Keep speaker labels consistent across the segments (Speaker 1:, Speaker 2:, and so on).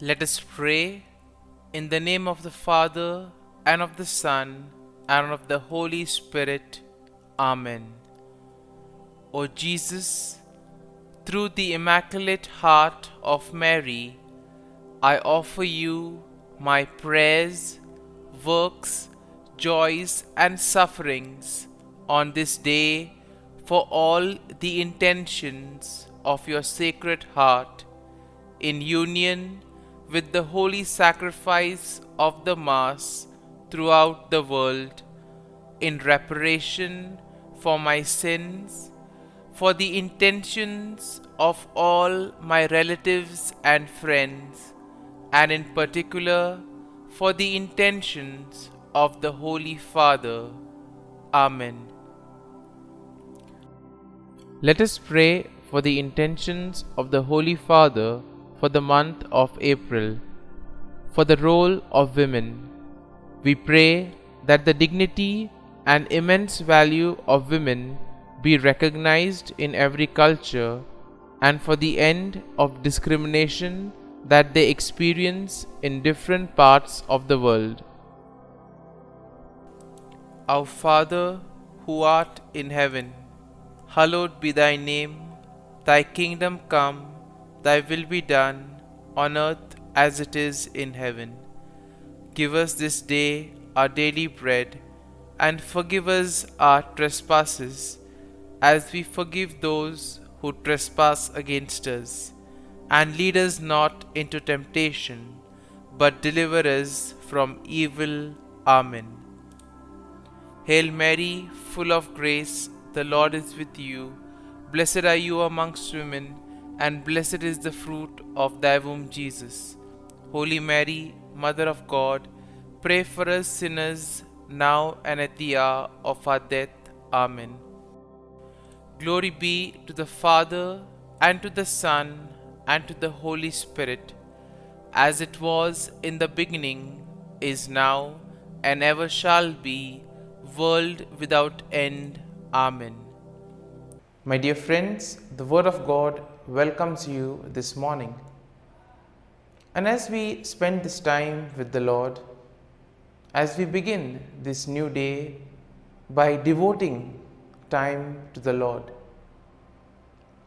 Speaker 1: Let us pray in the name of the Father, and of the Son, and of the Holy Spirit. Amen. O Jesus, through the Immaculate Heart of Mary, I offer you my prayers, works, joys, and sufferings on this day for all the intentions of your Sacred Heart, in union with the holy sacrifice of the Mass throughout the world, in reparation for my sins, for the intentions of all my relatives and friends, and in particular for the intentions of the Holy Father. Amen. Let us pray for the intentions of the Holy Father for the month of April. For the role of women, we pray that the dignity and immense value of women be recognized in every culture, and for the end of discrimination that they experience in different parts of the world. Our Father, who art in heaven, hallowed be thy name. Thy kingdom come, thy will be done, on earth as it is in heaven. Give us this day our daily bread, and forgive us our trespasses, as we forgive those who trespass against us. And lead us not into temptation, but deliver us from evil. Amen. Hail Mary, full of grace, the Lord is with you. Blessed are you amongst women, and blessed is the fruit of thy womb, Jesus. Holy Mary, Mother of God, pray for us sinners, now and at the hour of our death. Amen. Glory be to the Father, and to the Son, and to the Holy Spirit, as it was in the beginning, is now, and ever shall be, world without end. Amen. My dear friends, the Word of God welcomes you this morning. And as we spend this time with the Lord, as we begin this new day by devoting time to the Lord,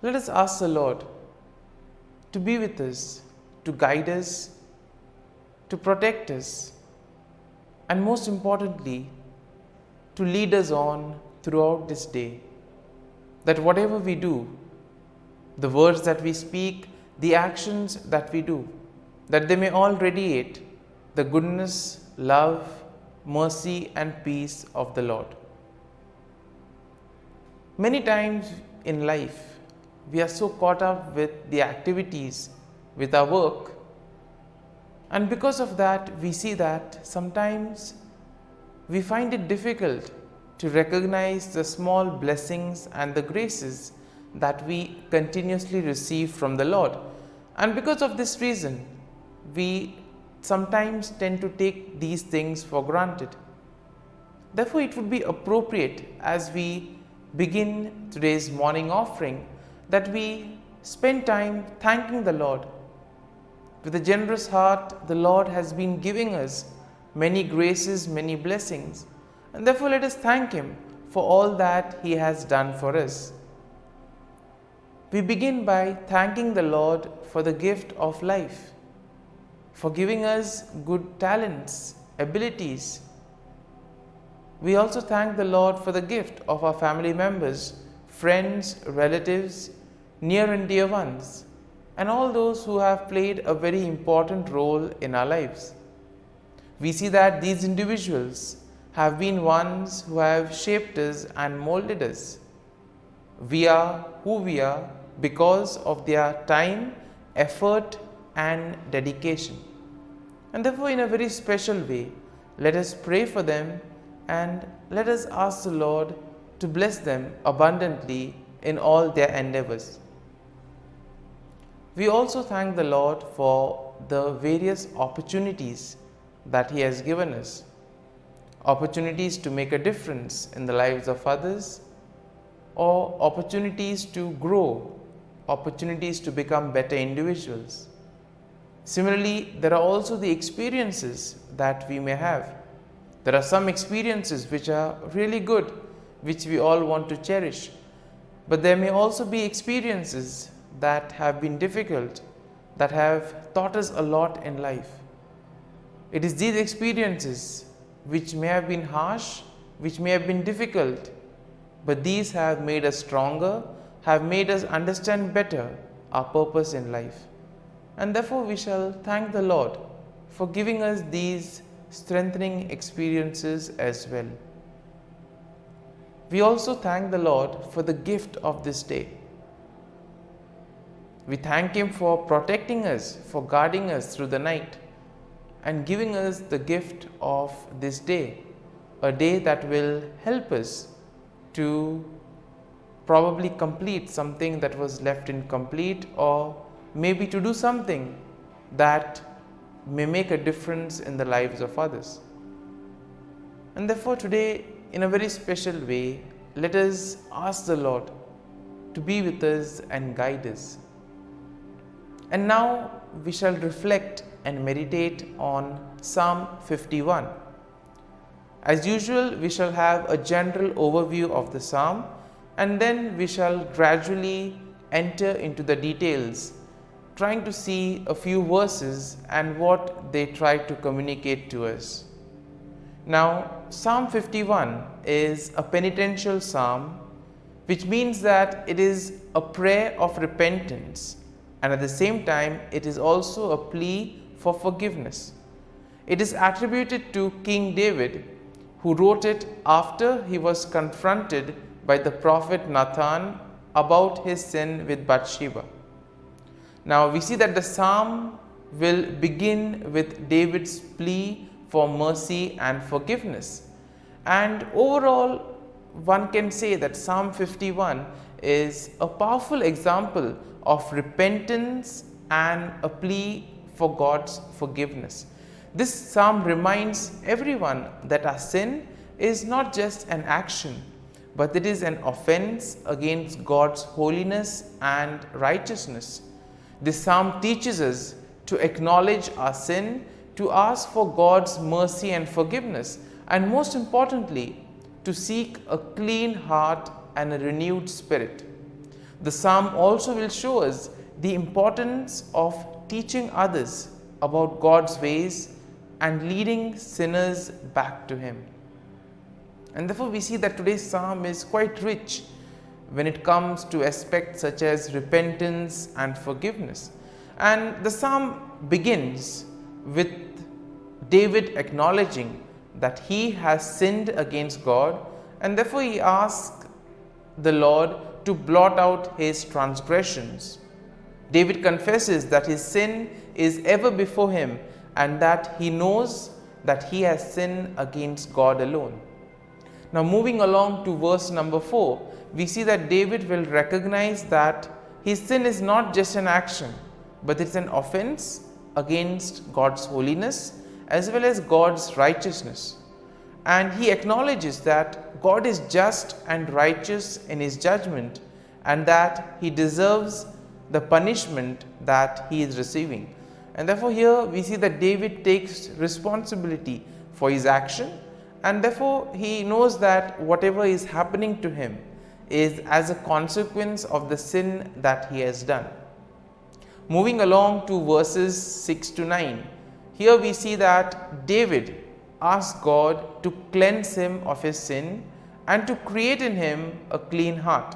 Speaker 1: let us ask the Lord to be with us, to guide us, to protect us, and most importantly, to lead us on throughout this day. That whatever we do, the words that we speak, the actions that we do, that they may all radiate the goodness, love, mercy, and peace of the Lord. Many times in life, we are so caught up with the activities, with our work, and because of that, we see that sometimes we find it difficult to recognize the small blessings and the graces that we continuously receive from the Lord. And because of this reason, we sometimes tend to take these things for granted. Therefore, it would be appropriate as we begin today's morning offering that we spend time thanking the Lord. With a generous heart, the Lord has been giving us many graces, many blessings, and therefore let us thank Him for all that He has done for us. We begin by thanking the Lord for the gift of life, for giving us good talents, abilities. We also thank the Lord for the gift of our family members, friends, relatives, near and dear ones, and all those who have played a very important role in our lives. We see that these individuals have been ones who have shaped us and molded us. We are who we are because of their time, effort, and dedication. And therefore, in a very special way, let us pray for them and let us ask the Lord to bless them abundantly in all their endeavors. We also thank the Lord for the various opportunities that He has given us. Opportunities to make a difference in the lives of others, or opportunities to grow, opportunities to become better individuals. Similarly, there are also the experiences that we may have. There are some experiences which are really good, which we all want to cherish. But there may also be experiences that have been difficult, that have taught us a lot in life. It is these experiences which may have been harsh, which may have been difficult, but these have made us stronger, have made us understand better our purpose in life. And therefore we shall thank the Lord for giving us these strengthening experiences as well. We also thank the Lord for the gift of this day. We thank Him for protecting us, for guarding us through the night, and giving us the gift of this day, a day that will help us to probably complete something that was left incomplete, or maybe to do something that may make a difference in the lives of others. And therefore today, in a very special way, let us ask the Lord to be with us and guide us. And now we shall reflect and meditate on Psalm 51. As usual, we shall have a general overview of the psalm, and then we shall gradually enter into the details, trying to see a few verses and what they try to communicate to us. Now, Psalm 51 is a penitential psalm, which means that it is a prayer of repentance, and at the same time it is also a plea for forgiveness. It is attributed to King David, who wrote it after he was confronted by the prophet Nathan about his sin with Bathsheba. Now we see that the psalm will begin with David's plea for mercy and forgiveness. And overall, one can say that Psalm 51 is a powerful example of repentance and a plea for God's forgiveness. This psalm reminds everyone that our sin is not just an action, but it is an offense against God's holiness and righteousness. This psalm teaches us to acknowledge our sin, to ask for God's mercy and forgiveness, and most importantly, to seek a clean heart and a renewed spirit. The psalm also will show us the importance of teaching others about God's ways and leading sinners back to Him. And therefore we see that today's psalm is quite rich when it comes to aspects such as repentance and forgiveness. And the psalm begins with David acknowledging that he has sinned against God, and therefore he asks the Lord to blot out his transgressions. David confesses that his sin is ever before him and that he knows that he has sinned against God alone. Now moving along to verse number 4, we see that David will recognize that his sin is not just an action, but it's an offense against God's holiness as well as God's righteousness. And he acknowledges that God is just and righteous in his judgment, and that he deserves the punishment that he is receiving. And therefore here we see that David takes responsibility for his action, and therefore he knows that whatever is happening to him is as a consequence of the sin that he has done. Moving along to verses 6 to 9, here we see that David asks God to cleanse him of his sin and to create in him a clean heart.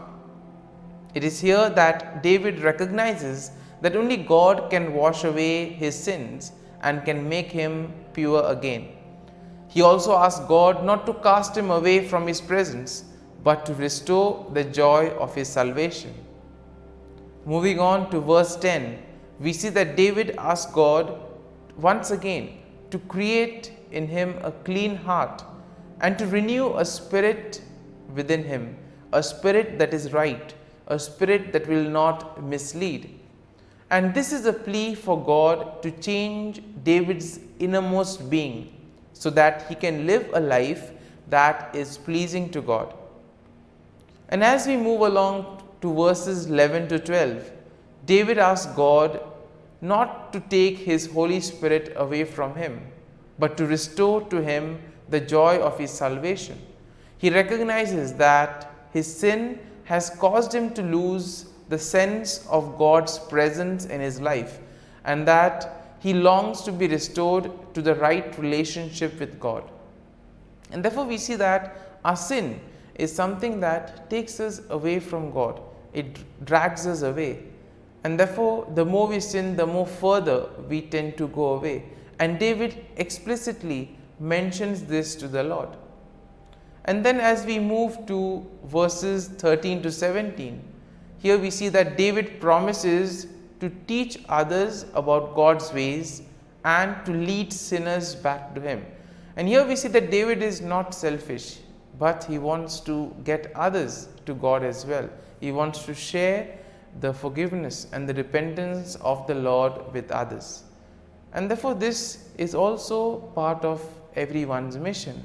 Speaker 1: It is here that David recognizes that only God can wash away his sins and can make him pure again. He also asks God not to cast him away from his presence, but to restore the joy of his salvation. Moving on to verse 10, we see that David asks God once again to create in him a clean heart and to renew a spirit within him, a spirit that is right, a spirit that will not mislead. And this is a plea for God to change David's innermost being so that he can live a life that is pleasing to God. And as we move along to verses 11 to 12, David asks God not to take his Holy Spirit away from him, but to restore to him the joy of his salvation. He recognizes that his sin has caused him to lose the sense of God's presence in his life, and that he longs to be restored to the right relationship with God. And therefore we see that our sin is something that takes us away from God. It drags us away. And therefore the more we sin, the more further we tend to go away. And David explicitly mentions this to the Lord. And then as we move to verses 13 to 17, here we see that David promises to teach others about God's ways and to lead sinners back to him. And here we see that David is not selfish, but he wants to get others to God as well. He wants to share the forgiveness and the repentance of the Lord with others. And therefore this is also part of everyone's mission.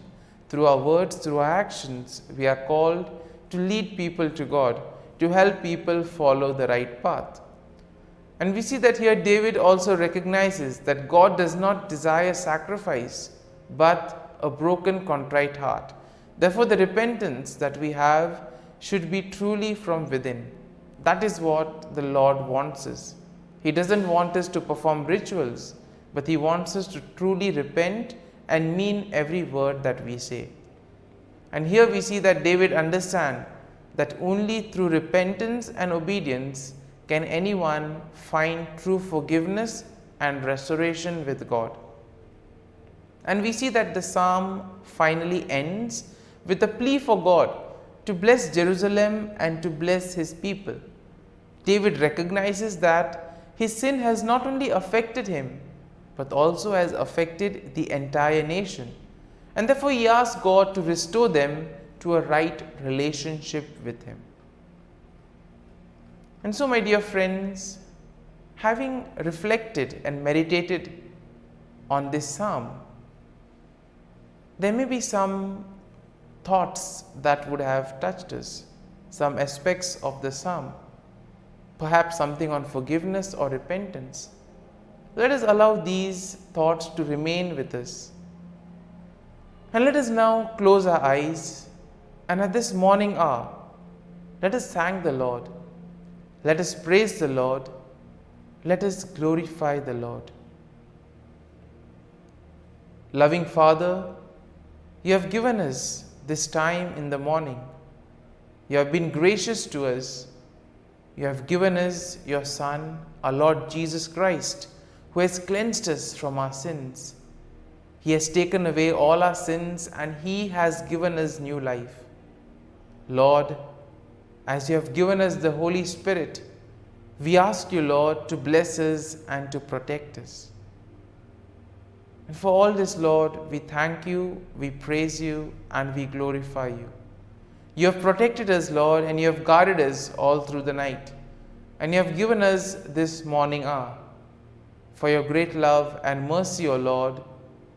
Speaker 1: Through our words, through our actions, we are called to lead people to God, to help people follow the right path. And we see that here David also recognizes that God does not desire sacrifice, but a broken, contrite heart. Therefore, the repentance that we have should be truly from within. That is what the Lord wants us. He doesn't want us to perform rituals, but He wants us to truly repent and mean every word that we say. And here we see that David understands that only through repentance and obedience can anyone find true forgiveness and restoration with God. And we see that the psalm finally ends with a plea for God to bless Jerusalem and to bless His people. David recognizes that his sin has not only affected him, but also has affected the entire nation. And therefore he asks God to restore them to a right relationship with Him. And so, my dear friends, having reflected and meditated on this psalm, there may be some thoughts that would have touched us, some aspects of the psalm, perhaps something on forgiveness or repentance. Let us allow these thoughts to remain with us. And let us now close our eyes, and at this morning hour, let us thank the Lord. Let us praise the Lord. Let us glorify the Lord. Loving Father, You have given us this time in the morning. You have been gracious to us. You have given us Your Son, our Lord Jesus Christ, who has cleansed us from our sins. He has taken away all our sins and He has given us new life. Lord, as You have given us the Holy Spirit, we ask You, Lord, to bless us and to protect us. And for all this, Lord, we thank You, we praise You, and we glorify You. You have protected us, Lord, and You have guarded us all through the night. And You have given us this morning hour. For Your great love and mercy, O Lord,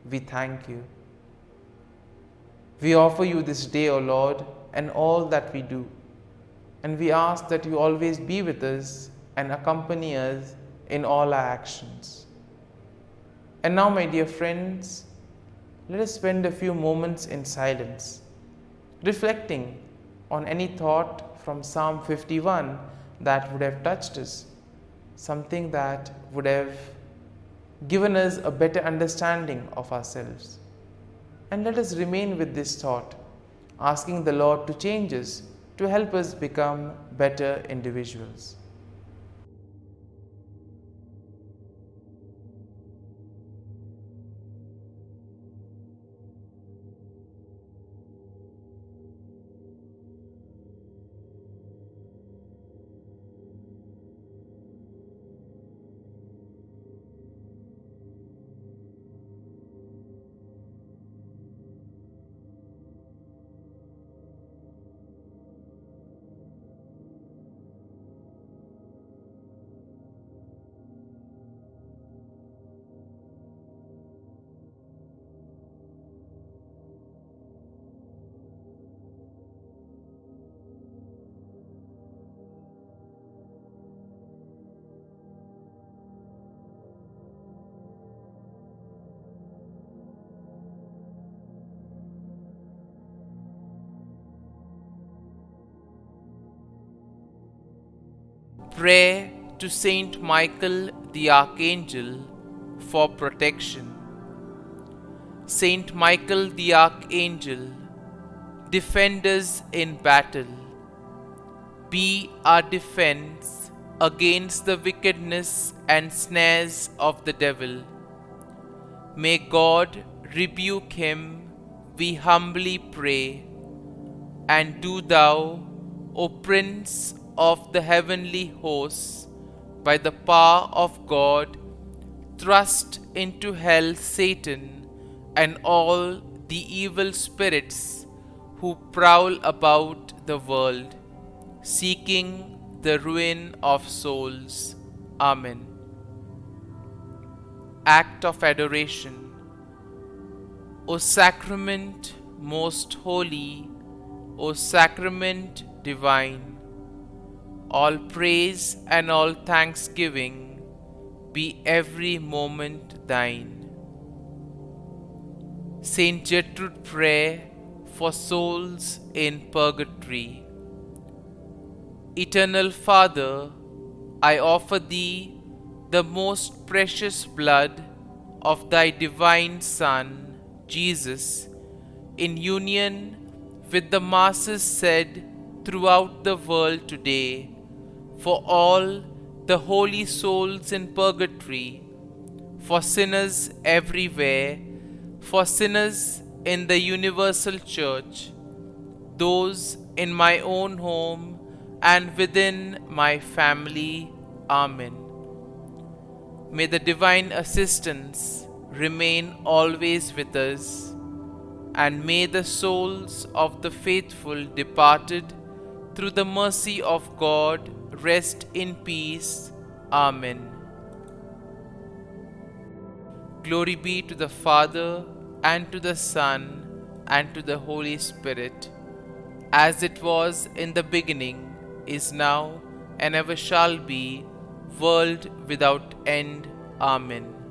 Speaker 1: we thank You. We offer You this day, O Lord, and all that we do. And we ask that You always be with us and accompany us in all our actions. And now, my dear friends, let us spend a few moments in silence, reflecting on any thought from Psalm 51 that would have touched us, something that would have given us a better understanding of ourselves. And let us remain with this thought, asking the Lord to change us, to help us become better individuals. Prayer to Saint Michael the Archangel for protection. Saint Michael the Archangel, defend us in battle. Be our defense against the wickedness and snares of the devil. May God rebuke him, we humbly pray. And do thou, O Prince of the heavenly hosts, by the power of God, thrust into hell Satan and all the evil spirits who prowl about the world, seeking the ruin of souls. Amen. Act of Adoration. O Sacrament most holy, O Sacrament divine, all praise and all thanksgiving be every moment thine. Saint Gertrude Prayer for souls in purgatory. Eternal Father, I offer Thee the most precious blood of Thy divine Son, Jesus, in union with the masses said throughout the world today, for all the holy souls in purgatory, for sinners everywhere, for sinners in the universal church, those in my own home and within my family. Amen. May the divine assistance remain always with us, and may the souls of the faithful departed through the mercy of God rest in peace. Amen. Glory be to the Father, and to the Son, and to the Holy Spirit, as it was in the beginning, is now, and ever shall be, world without end. Amen.